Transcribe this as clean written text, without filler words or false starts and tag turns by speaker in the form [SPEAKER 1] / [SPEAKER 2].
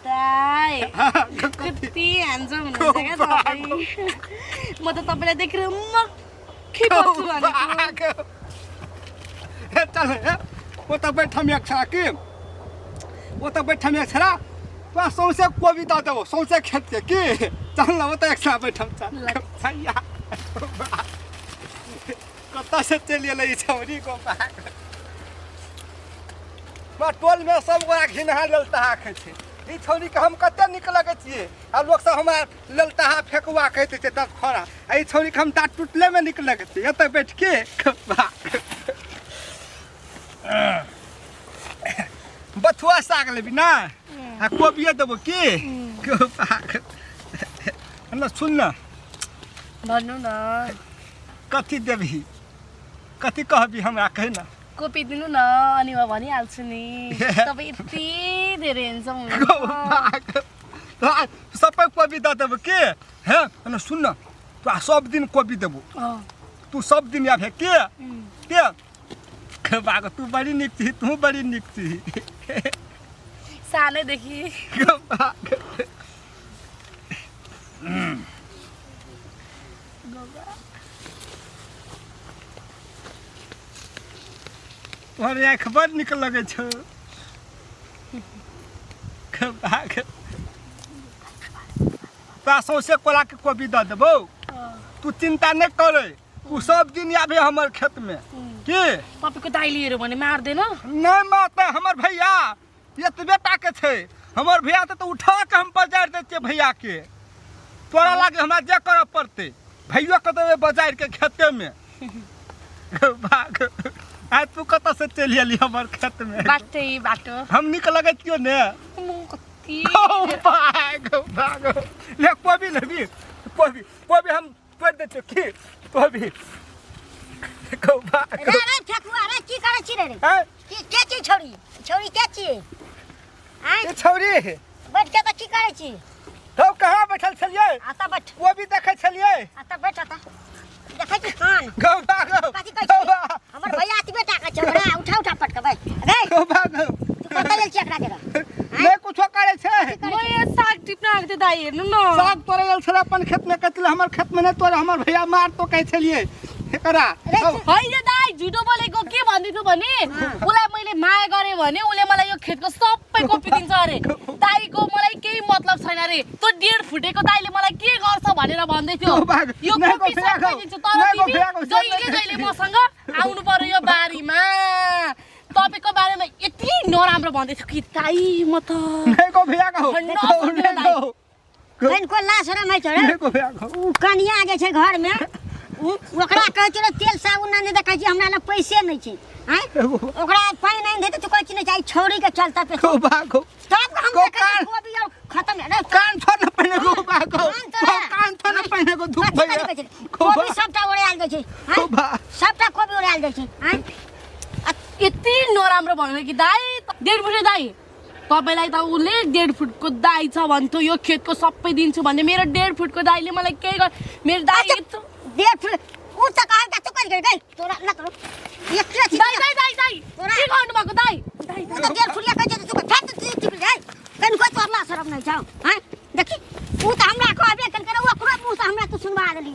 [SPEAKER 1] दाइ कति ह्यान्डसम हुनुहुन्छ क्या तपाईँ म त तपाईँलाई देखेर मक्खी बस्छु भनेको
[SPEAKER 2] चल वो तो बैठा में अक्षरा की वो तो बैठा में अक्षरा तो सौसे कविता दो सौसे खेत के की चल ना वो तो अक्षरा बैठा चल भैया कत्ता से चलिए ले छौरी को मैं टोल में सब गोरा घिनहा ललता है छे ई छौरी के हम कते निक लगे छिए आ लोग सब हमरा ललता फेकुआ कहते छे तब खरा ई छौरी के हम ता टूटले में निक लगे छिए एते बैठ के बथुआ साग लेबी ना आ कोबिए देबो की न सुन न
[SPEAKER 1] भन्नु न
[SPEAKER 2] कथी देबी कथी कहबी हमरा कहि न
[SPEAKER 1] कोपी दिनु न अनि म भनिहाल्छु नि तपाईँ यति धेरै ह्यान्डसम हुनुहुन्छ
[SPEAKER 2] सबै कोबी द देबो के हे न सुन न तू सब दिन कोबी देबो तू सब दिन या भे के बागो तू बड़ी निक छी तू बड़ी निक छी
[SPEAKER 1] सानैदेखि
[SPEAKER 2] तोहर आँख बड़ निक लगे छौ ता सौसे कोला के कोबी दऽ देबौ तू चिंता नहीं करे तू सब दिन आबे हमर खेत में की
[SPEAKER 1] तपाईँको दाइ लिएर भने मार्दैन
[SPEAKER 2] नहीं माता हमर भैया एतबे टा के छे हमर भैया तो उठा के हम बाजार दे छे भैया के तोरा लागे हमरा जे करे पड़ते भैया के देबे बाजार के खेते में भाग आ तू कत से चली आली हमर खेत में
[SPEAKER 1] बाटै बाटो
[SPEAKER 2] हम निक लगे छियो ने
[SPEAKER 1] कति
[SPEAKER 2] भाग ले कोबी लेबी कोबी हम तोड़ दे छे की कोबी
[SPEAKER 3] रे फेकुआ रे की करे छी रे के छी छोरी छोरी के छी
[SPEAKER 2] ए छौरी
[SPEAKER 3] बैठ के त की करे छी
[SPEAKER 2] तो कहां बैठल छलिए
[SPEAKER 3] आता बैठ
[SPEAKER 2] कोबी देखे छलिए
[SPEAKER 3] आता बैठ आता देखै छी खान
[SPEAKER 2] गौ भाग
[SPEAKER 3] कथि कहै छी हमर भैया आती बेटा के चबड़ा उठा पटक भाई रे
[SPEAKER 2] गौ भाग
[SPEAKER 3] तू कतै गेल छी एकरा जरा
[SPEAKER 2] ले कुछो करे छे
[SPEAKER 1] म ये साग टिप्न आएको थिएँ दाइ हेर्नु न
[SPEAKER 2] साग तोरे गेल छले अपन खेत में कतले हमर खेत में ने तोरे हमर भैया मार तो कहै छलिए एकरा
[SPEAKER 1] होइन दाइ झुटो बोलेको के भन्दिछु भने उलाई मैले माया गरे भने उले मलाई यो खेतको सबै कोपी दिन्छ अरे दाइको मलाई केही मतलब छैन रे त्यो 1.5 फुटेको दाइले मलाई के गर्छ भनेर भन्दै थियो यो कोपी सबै दिन्छु तर तिमी जहिले मसँग आउनु पर्यो यो बारीमा तपाईको बारेमा यति नराम्रो भन्दै थियो कि दाइ म त
[SPEAKER 2] नहीं भैया का हो
[SPEAKER 3] कहीं को लाश रे मैं छोड़े
[SPEAKER 2] नहीं भैया का
[SPEAKER 3] उ कनिया आगे छे घर में ओकरा कहै छै तेल साबुन नहीं देखै छी हमरा ल पैसे नहीं छै हैं ओकरा पानी नहीं देते तो कहै छी नहीं चाहि छोरी के चलता पे
[SPEAKER 2] गौ भाग
[SPEAKER 3] तब हम देखै छी कोबी और खत्म है रे
[SPEAKER 2] कान छोड़ न पहने गौ भाग कान छोड़ न पहने गो धूप भैया
[SPEAKER 3] कोबी सबटा ओराल गई छै हैं सबटा कोबी ओराल गई छै हैं
[SPEAKER 1] यति नराम्रो भन्यो कि दाइ 1.5 फुटे दाइ तपाईलाई त उले 1.5 फुटको दाइ छ भन्थ्यो यो खेतको सबै दिन्छु भन्ने मेरो 1.5 फुटको दाइले मलाई के मेरो दाइ
[SPEAKER 3] 1.5 फुट उ त कहल त चुप गई गई तोरा ल करो एकरा छी
[SPEAKER 1] दाइ के गर्नु भएको दाइ
[SPEAKER 3] दाइ त 1.5 फुट लेके चाहिँ चुप फाट चुप जाई कन कोइ तोरला शरम नहीं छ हैं देखि उ त हमरा कहबे कन करे ओकरा मुंह से हमरा त सुनवा देली